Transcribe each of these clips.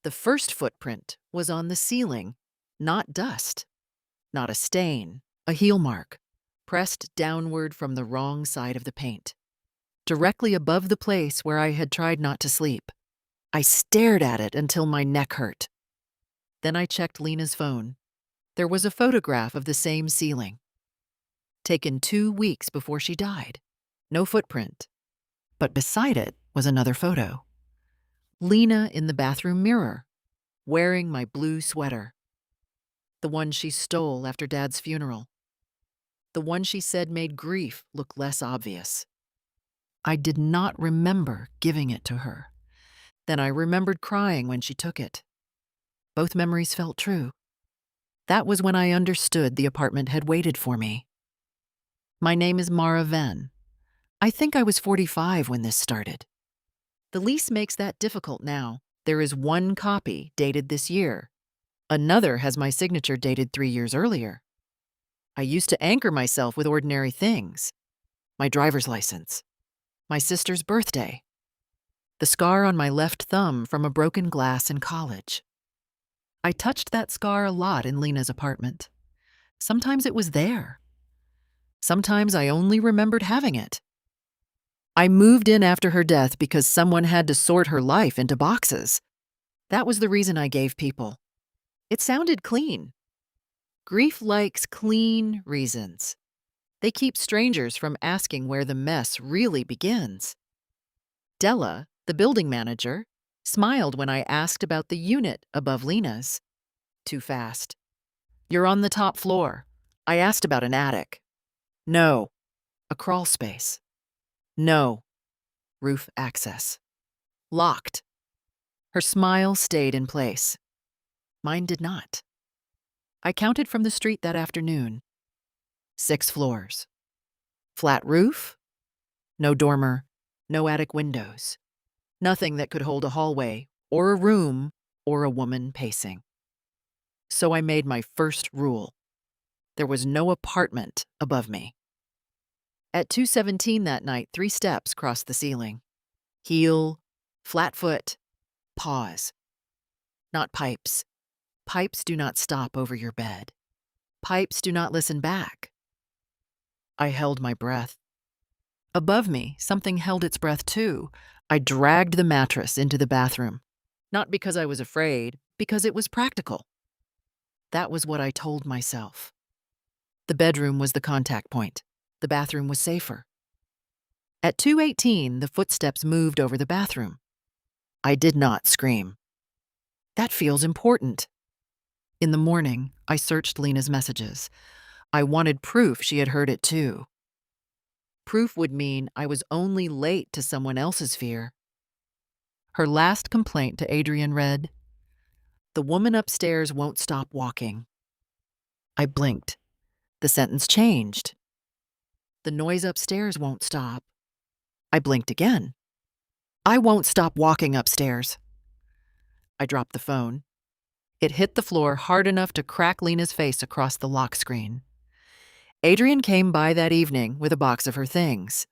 The first footprint was on the ceiling, not dust, not a stain, a heel mark, pressed downward from the wrong side of the paint, directly above the place where I had tried not to sleep. I stared at it until my neck hurt. Then I checked Lena's phone. There was a photograph of the same ceiling, taken 2 weeks before she died. No footprint, but beside it was another photo. Lena in the bathroom mirror, wearing my blue sweater. The one she stole after Dad's funeral. The one she said made grief look less obvious. I did not remember giving it to her. Then I remembered crying when she took it. Both memories felt true. That was when I understood the apartment had waited for me. My name is Mara Venn. I think I was 45 when this started. The lease makes that difficult now. There is one copy dated this year. Another has my signature dated 3 years earlier. I used to anchor myself with ordinary things. My driver's license. My sister's birthday. The scar on my left thumb from a broken glass in college. I touched that scar a lot in Lena's apartment. Sometimes it was there. Sometimes I only remembered having it. I moved in after her death because someone had to sort her life into boxes. That was the reason I gave people. It sounded clean. Grief likes clean reasons. They keep strangers from asking where the mess really begins. Della, the building manager, smiled when I asked about the unit above Lena's. Too fast. You're on the top floor. I asked about an attic. No. A crawl space. No. Roof access. Locked. Her smile stayed in place. Mine did not. I counted from the street that afternoon. 6 floors. Flat roof. No dormer. No attic windows. Nothing that could hold a hallway, or a room, or a woman pacing. So I made my first rule. There was no apartment above me. At 2:17 that night, 3 steps crossed the ceiling. Heel, flat foot, pause. Not pipes. Pipes do not stop over your bed. Pipes do not listen back. I held my breath. Above me, something held its breath too. I dragged the mattress into the bathroom. Not because I was afraid, because it was practical. That was what I told myself. The bedroom was the contact point. The bathroom was safer. At 2:18, the footsteps moved over the bathroom. I did not scream. That feels important. In the morning, I searched Lena's messages. I wanted proof she had heard it too. Proof would mean I was only late to someone else's fear. Her last complaint to Adrian read, "The woman upstairs won't stop walking." I blinked. The sentence changed. "The noise upstairs won't stop." I blinked again. "I won't stop walking upstairs." I dropped the phone. It hit the floor hard enough to crack Lena's face across the lock screen. Adrian came by that evening with a box of her things.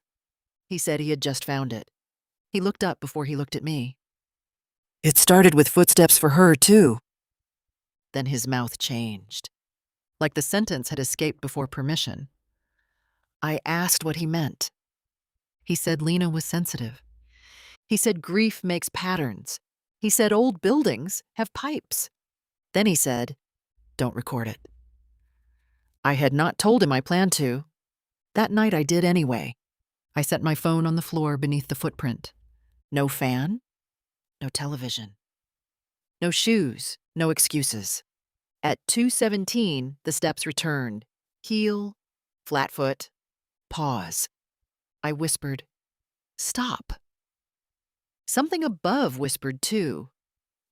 He said he had just found it. He looked up before he looked at me. "It started with footsteps for her, too." Then his mouth changed, like the sentence had escaped before permission. I asked what he meant. He said Lena was sensitive. He said grief makes patterns. He said old buildings have pipes. Then he said, "Don't record it." I had not told him I planned to. That night I did anyway. I set my phone on the floor beneath the footprint. No fan, no television. No shoes, no excuses. At 2:17, the steps returned. Heel, flat foot, pause. I whispered, "Stop." Something above whispered too,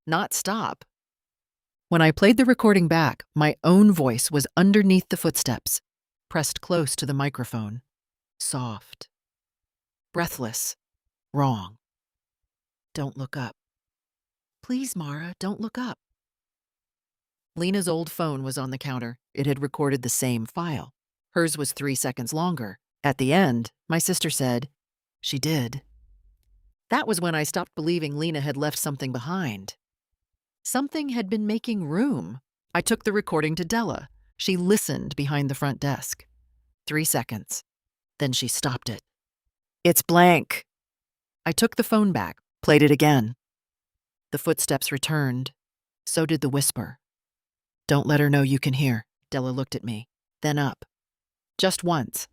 "Not stop." When I played the recording back, my own voice was underneath the footsteps, pressed close to the microphone. Soft. Breathless. Wrong. "Don't look up. Please, Mara, don't look up." Lena's old phone was on the counter. It had recorded the same file. Hers was 3 seconds longer. At the end, my sister said, "She did." That was when I stopped believing Lena had left something behind. Something had been making room. I took the recording to Della. She listened behind the front desk. 3 seconds. Then she stopped it. "It's blank." I took the phone back, played it again. The footsteps returned. So did the whisper. "Don't let her know you can hear." Della looked at me, then up. Just once.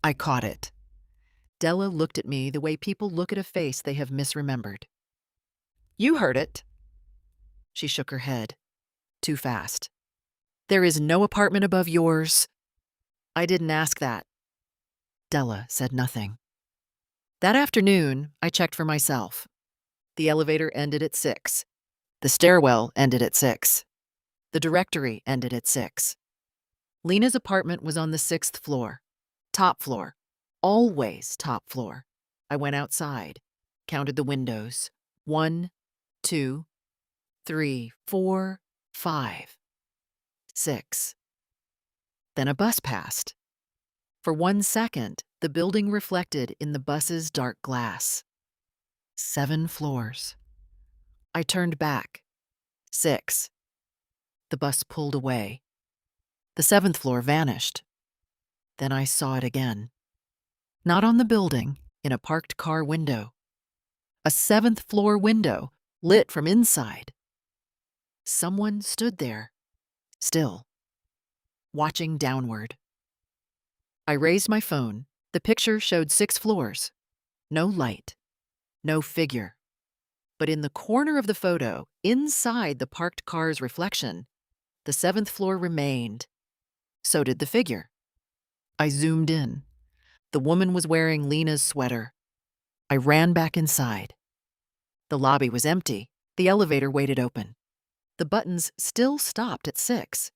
I caught it. Della looked at me the way people look at a face they have misremembered. "You heard it." She shook her head. Too fast. "There is no apartment above yours." "I didn't ask that." Della said nothing. That afternoon, I checked for myself. The elevator ended at 6. The stairwell ended at 6. The directory ended at 6. Lena's apartment was on the 6th floor. Top floor. Always top floor. I went outside, counted the windows. 1, 2, 3, 4, 5, 6. Then a bus passed. For 1 second, the building reflected in the bus's dark glass. 7 floors. I turned back. 6. The bus pulled away. The 7th floor vanished. Then I saw it again. Not on the building, in a parked car window. A 7th floor window, lit from inside. Someone stood there, still, watching downward. I raised my phone. The picture showed 6 floors. No light, no figure. But in the corner of the photo, inside the parked car's reflection, the 7th floor remained. So did the figure. I zoomed in. The woman was wearing Lena's sweater. I ran back inside. The lobby was empty. The elevator waited open. The buttons still stopped at 6.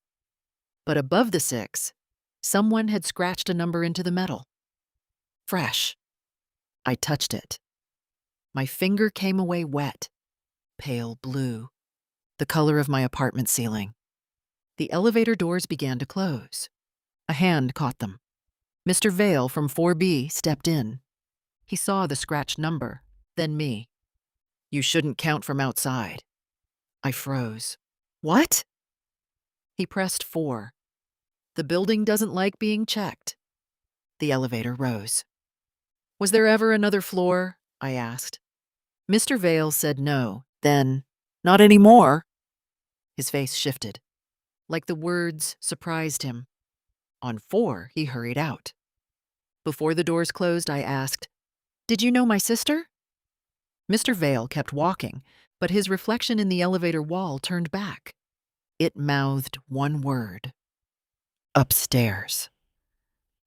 But above the 6, someone had scratched a number into the metal. Fresh. I touched it. My finger came away wet, pale blue, the color of my apartment ceiling. The elevator doors began to close. A hand caught them. Mr. Vale from 4B stepped in. He saw the scratched number, then me. "You shouldn't count from outside." I froze. "What?" He pressed 4. "The building doesn't like being checked." The elevator rose. "Was there ever another floor?" I asked. Mr. Vale said no, then, "Not anymore." His face shifted, like the words surprised him. On 4, he hurried out. Before the doors closed, I asked, "Did you know my sister?" Mr. Vale kept walking, but his reflection in the elevator wall turned back. It mouthed one word: "Upstairs."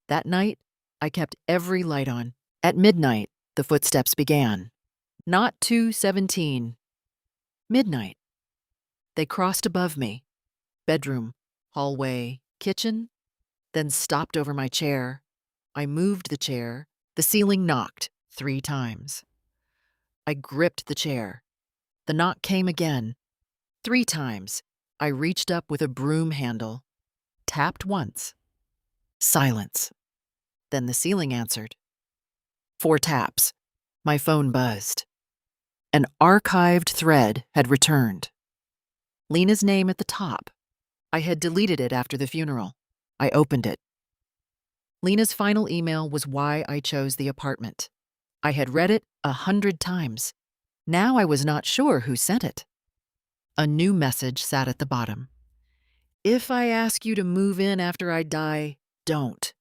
That night, I kept every light on. At midnight, the footsteps began. Not 2:17. Midnight. They crossed above me. Bedroom, hallway, kitchen, then stopped over my chair. I moved the chair. The ceiling knocked 3 times. I gripped the chair. The knock came again. 3 times. I reached up with a broom handle. Tapped once. Silence. Then the ceiling answered. 4 taps. My phone buzzed. An archived thread had returned. Lena's name at the top. I had deleted it after the funeral. I opened it. Lena's final email was why I chose the apartment. I had read it 100 times. Now I was not sure who sent it. A new message sat at the bottom. "If I ask you to move in after I die, don't.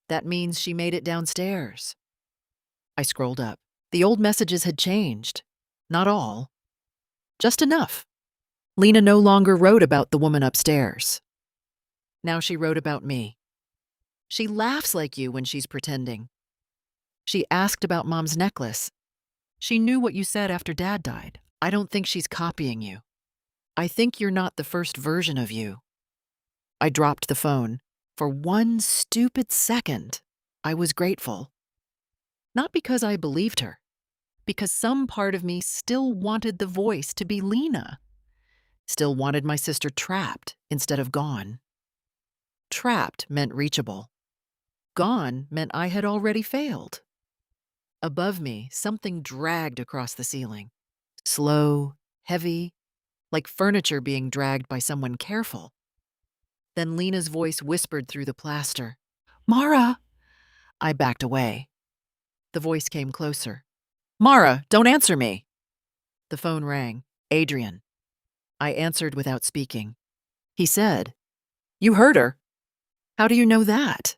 That means she made it downstairs." I scrolled up. The old messages had changed. Not all. Just enough. Lena no longer wrote about the woman upstairs. Now she wrote about me. "She laughs like you when she's pretending." She asked about Mom's necklace. "She knew what you said after Dad died. I don't think she's copying you. I think you're not the first version of you." I dropped the phone. For 1 stupid second, I was grateful. Not because I believed her, because some part of me still wanted the voice to be Lena. Still wanted my sister trapped instead of gone. Trapped meant reachable. Gone meant I had already failed. Above me, something dragged across the ceiling. Slow, heavy, like furniture being dragged by someone careful. Then Lena's voice whispered through the plaster. "Mara!" I backed away. The voice came closer. "Mara, don't answer me!" The phone rang. "Adrian." I answered without speaking. He said, "You heard her." "How do you know that?"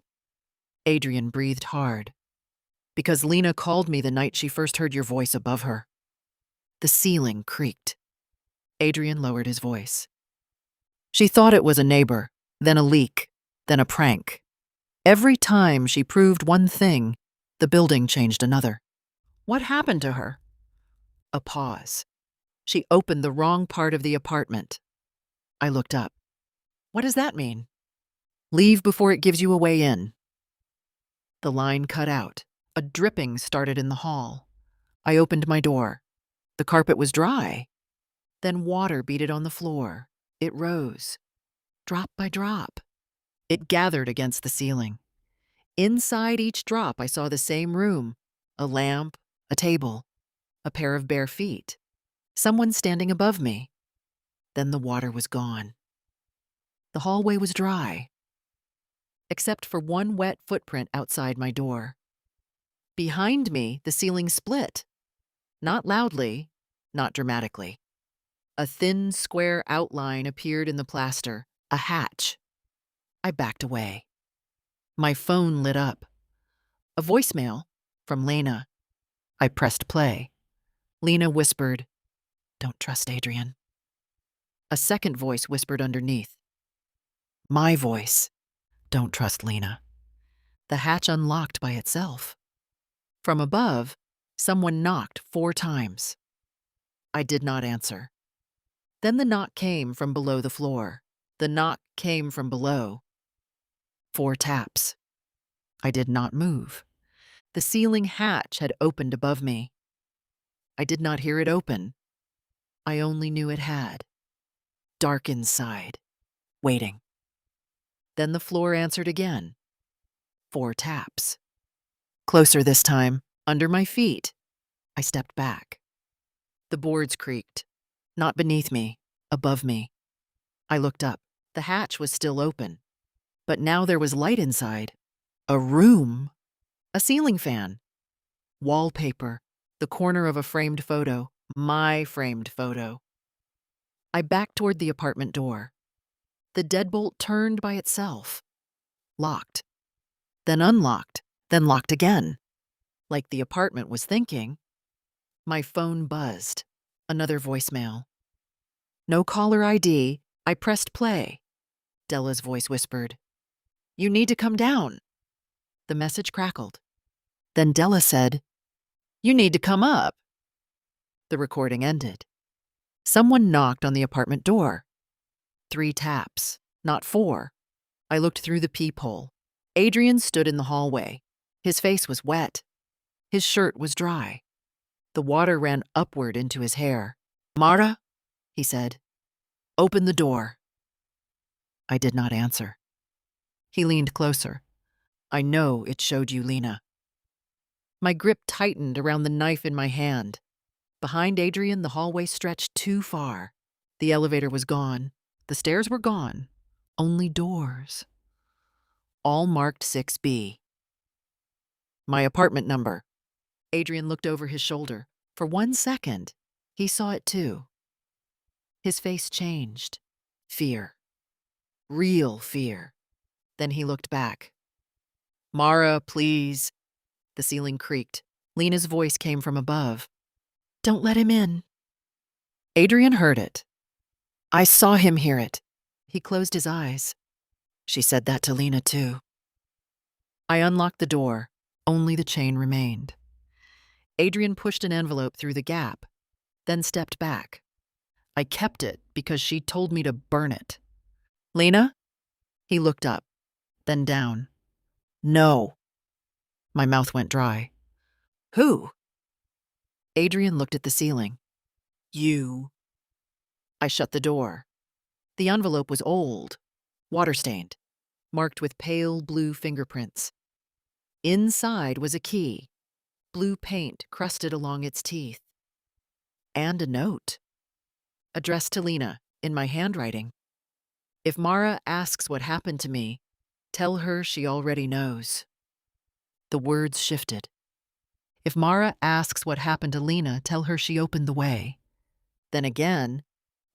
Adrian breathed hard. "Because Lena called me the night she first heard your voice above her." The ceiling creaked. Adrian lowered his voice. "She thought it was a neighbor, then a leak, then a prank. Every time she proved one thing, the building changed another." "What happened to her?" A pause. "She opened the wrong part of the apartment." I looked up. "What does that mean?" "Leave before it gives you a way in." The line cut out. A dripping started in the hall. I opened my door. The carpet was dry. Then water beat it on the floor. It rose, drop by drop. It gathered against the ceiling. Inside each drop, I saw the same room: a lamp, a table, a pair of bare feet, someone standing above me. Then the water was gone. The hallway was dry, except for one wet footprint outside my door. Behind me, the ceiling split. Not loudly, not dramatically. A thin, square outline appeared in the plaster, a hatch. I backed away. My phone lit up. A voicemail from Lena. I pressed play. Lena whispered, "Don't trust Adrian." A second voice whispered underneath. My voice, "Don't trust Lena." The hatch unlocked by itself. From above, someone knocked 4 times. I did not answer. Then the knock came from below the floor. The knock came from below. 4 taps. I did not move. The ceiling hatch had opened above me. I did not hear it open. I only knew it had. Dark inside, waiting. Then the floor answered again. 4 taps. Closer this time, under my feet. I stepped back. The boards creaked. Not beneath me, above me. I looked up. The hatch was still open. But now there was light inside. A room. A ceiling fan. Wallpaper. The corner of a framed photo. My framed photo. I backed toward the apartment door. The deadbolt turned by itself. Locked. Then unlocked. Then locked again. Like the apartment was thinking. My phone buzzed. Another voicemail. No caller ID. I pressed play. Della's voice whispered, "You need to come down." The message crackled. Then Della said, "You need to come up." The recording ended. Someone knocked on the apartment door. 3 taps, not 4. I looked through the peephole. Adrian stood in the hallway. His face was wet. His shirt was dry. The water ran upward into his hair. "Mara," he said, "open the door." I did not answer. He leaned closer. "I know it showed you Lena." My grip tightened around the knife in my hand. Behind Adrian, the hallway stretched too far. The elevator was gone. The stairs were gone. Only doors. All marked 6B. My apartment number. Adrian looked over his shoulder. For 1 second, he saw it too. His face changed. Fear. Real fear. Then he looked back. "Mara, please." The ceiling creaked. Lena's voice came from above. "Don't let him in." Adrian heard it. I saw him hear it. He closed his eyes. She said that to Lena too. I unlocked the door. Only the chain remained. Adrian pushed an envelope through the gap, then stepped back. I kept it because she told me to burn it. "Lena?" He looked up, then down. "No." My mouth went dry. "Who?" Adrian looked at the ceiling. "You." I shut the door. The envelope was old, water-stained, marked with pale blue fingerprints. Inside was a key, blue paint crusted along its teeth. And a note. addressed to Lena, in my handwriting. If Mara asks what happened to me, tell her she already knows. The words shifted. If Mara asks what happened to Lena, tell her she opened the way. Then again,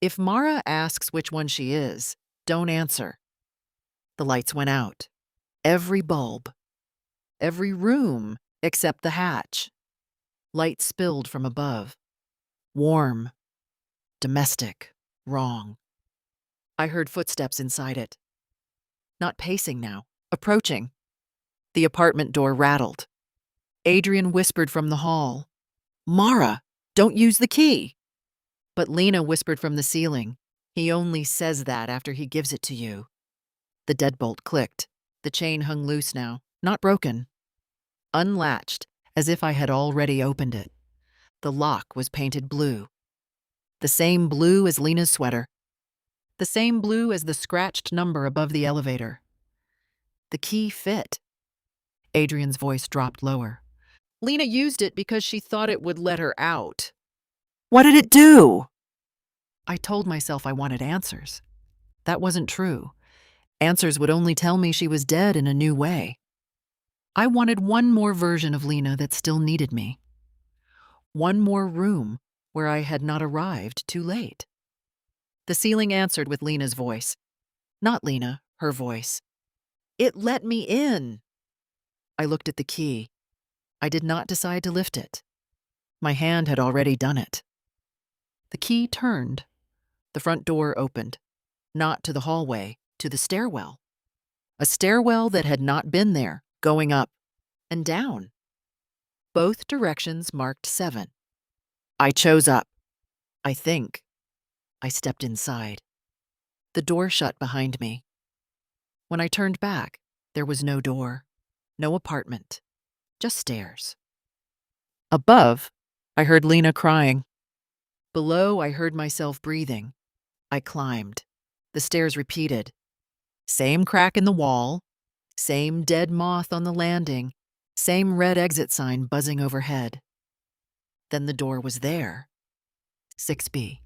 if Mara asks which one she is, don't answer. The lights went out. Every bulb. Every room except the hatch. Light spilled from above. Warm. Domestic. Wrong. I heard footsteps inside it. Not pacing now. Approaching. The apartment door rattled. Adrian whispered from the hall, "Mara, don't use the key." But Lena whispered from the ceiling, "He only says that after he gives it to you." The deadbolt clicked. The chain hung loose now, not broken. Unlatched, as if I had already opened it. The lock was painted blue. The same blue as Lena's sweater. The same blue as the scratched number above the elevator. The key fit. Adrian's voice dropped lower. Lena used it because she thought it would let her out. What did it do? I told myself I wanted answers. That wasn't true. Answers would only tell me she was dead in a new way. I wanted one more version of Lena that still needed me. One more room where I had not arrived too late. The ceiling answered with Lena's voice. Not Lena, her voice. It let me in. I looked at the key. I did not decide to lift it. My hand had already done it. The key turned. The front door opened. Not to the hallway, to the stairwell. A stairwell that had not been there, going up and down. Both directions marked 7. I chose up. I think. I stepped inside. The door shut behind me. When I turned back, there was no door, no apartment, just stairs. Above, I heard Lena crying. Below, I heard myself breathing. I climbed. The stairs repeated. Same crack in the wall, same dead moth on the landing, same red exit sign buzzing overhead. Then the door was there. 6B.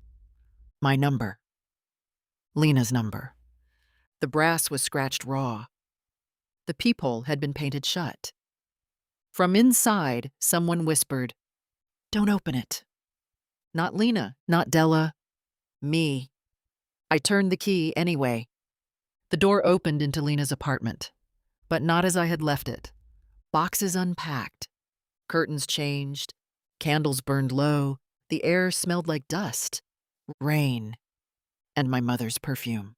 My number. Lena's number. The brass was scratched raw. The peephole had been painted shut. From inside, someone whispered, "Don't open it." Not Lena, not Della, me. I turned the key anyway. The door opened into Lena's apartment, but not as I had left it. Boxes unpacked, curtains changed, candles burned low, the air smelled like dust, rain, and my mother's perfume.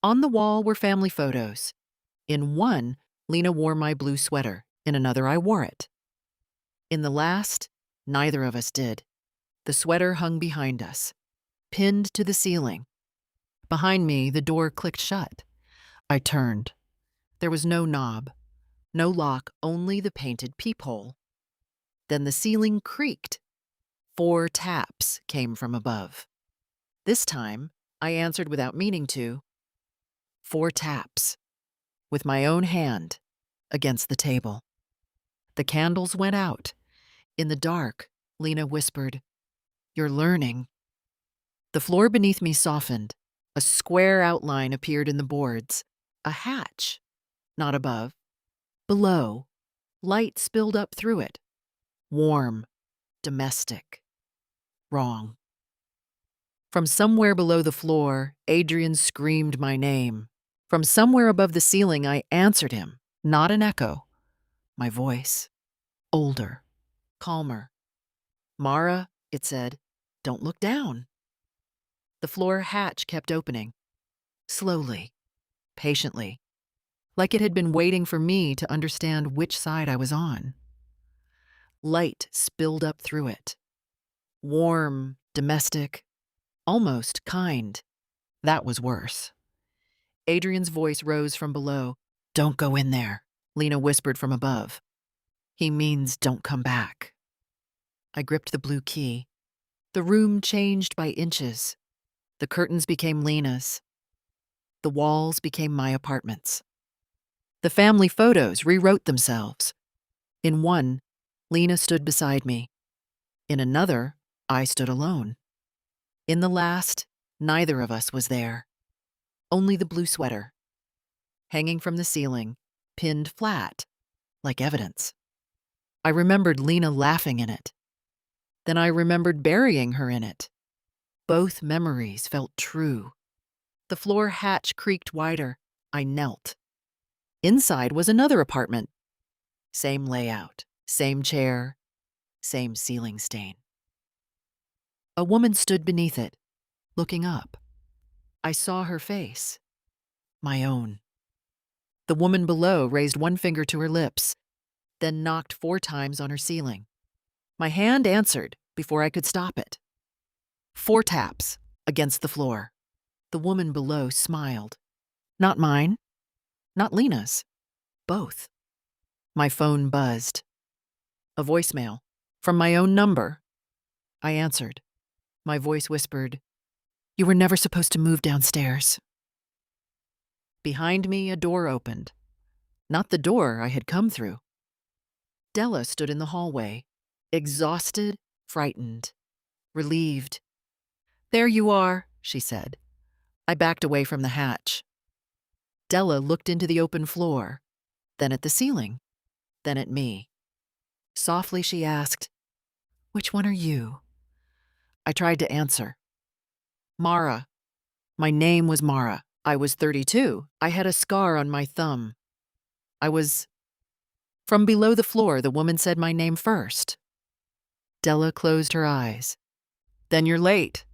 On the wall were family photos. In one, Lena wore my blue sweater. In another, I wore it. In the last, neither of us did. The sweater hung behind us, pinned to the ceiling. Behind me, the door clicked shut. I turned. There was no knob, no lock, only the painted peephole. Then the ceiling creaked. 4 taps came from above. This time, I answered without meaning to. 4 taps, with my own hand against the table. The candles went out. In the dark, Lena whispered, "You're learning." The floor beneath me softened. A square outline appeared in the boards. A hatch. Not above. Below. Light spilled up through it. Warm. Domestic. Wrong. From somewhere below the floor, Adrian screamed my name. From somewhere above the ceiling, I answered him. Not an echo. My voice. Older. Calmer. "Mara," it said, "don't look down." The floor hatch kept opening. Slowly. Patiently. Like it had been waiting for me to understand which side I was on. Light spilled up through it. Warm, domestic, almost kind. That was worse. Adrian's voice rose from below. "Don't go in there," Lena whispered from above. "He means don't come back." I gripped the blue key. The room changed by inches. The curtains became Lena's. The walls became my apartments. The family photos rewrote themselves. In one, Lena stood beside me. In another, I stood alone. In the last, neither of us was there. Only the blue sweater, hanging from the ceiling, pinned flat, like evidence. I remembered Lena laughing in it. Then I remembered burying her in it. Both memories felt true. The floor hatch creaked wider. I knelt. Inside was another apartment. Same layout, same chair, same ceiling stain. A woman stood beneath it, looking up. I saw her face. My own. The woman below raised one finger to her lips, then knocked 4 times on her ceiling. My hand answered before I could stop it. 4 taps against the floor. The woman below smiled. Not mine, not Lena's. Both. My phone buzzed. A voicemail from my own number. I answered. My voice whispered, "You were never supposed to move downstairs." Behind me, a door opened. Not the door I had come through. Della stood in the hallway, exhausted, frightened, relieved. "There you are," she said. I backed away from the hatch. Della looked into the open floor, then at the ceiling, then at me. Softly she asked, "Which one are you?" I tried to answer. "Mara." My name was Mara. I was 32. I had a scar on my thumb. I was... From below the floor, the woman said my name first. Della closed her eyes. "Then you're late."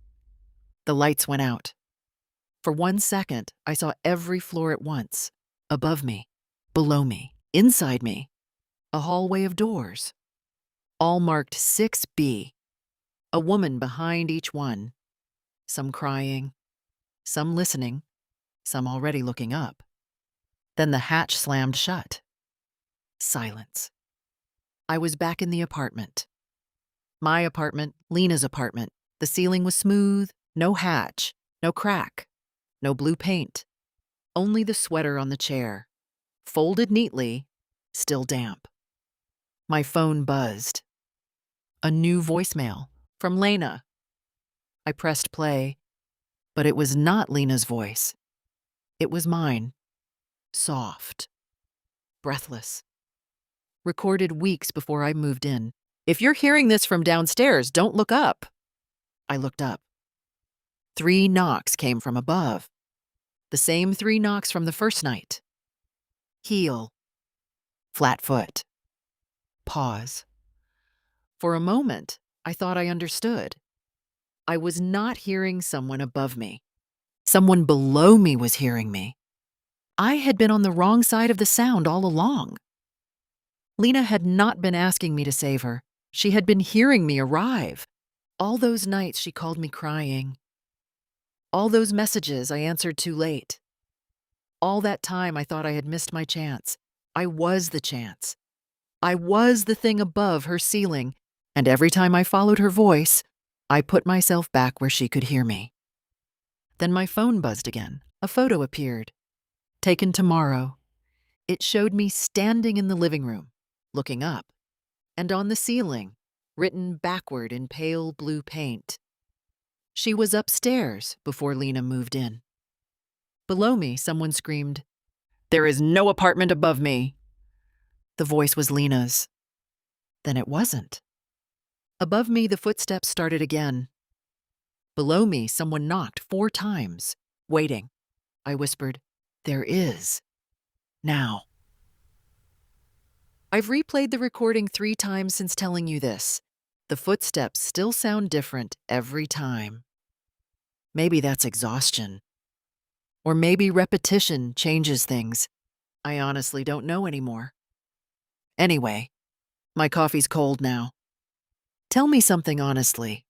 The lights went out. For 1 second, I saw every floor at once. Above me, below me, inside me. A hallway of doors. All marked 6B. A woman behind each one. Some crying, some listening, some already looking up. Then the hatch slammed shut. Silence. I was back in the apartment. My apartment, Lena's apartment. The ceiling was smooth, no hatch, no crack, no blue paint. Only the sweater on the chair, folded neatly, still damp. My phone buzzed. A new voicemail from Lena. I pressed play, but it was not Lena's voice. It was mine. Soft. Breathless. Recorded weeks before I moved in. "If you're hearing this from downstairs, don't look up." I looked up. 3 knocks came from above. The same 3 knocks from the first night. Heel. Flat foot. Pause. For a moment, I thought I understood. I was not hearing someone above me. Someone below me was hearing me. I had been on the wrong side of the sound all along. Lena had not been asking me to save her. She had been hearing me arrive. All those nights she called me crying. All those messages I answered too late. All that time I thought I had missed my chance. I was the chance. I was the thing above her ceiling, and every time I followed her voice, I put myself back where she could hear me. Then my phone buzzed again. A photo appeared. Taken tomorrow. It showed me standing in the living room, looking up, and on the ceiling, written backward in pale blue paint. She was upstairs before Lena moved in. Below me, someone screamed, "There is no apartment above me." The voice was Lena's. Then it wasn't. Above me, the footsteps started again. Below me, someone knocked 4 times. "Waiting." I whispered, "There is. Now." I've replayed the recording 3 times since telling you this. The footsteps still sound different every time. Maybe that's exhaustion. Or maybe repetition changes things. I honestly don't know anymore. Anyway, my coffee's cold now. Tell me something honestly.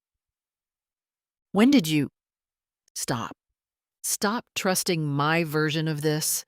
When did you... Stop. Stop trusting my version of this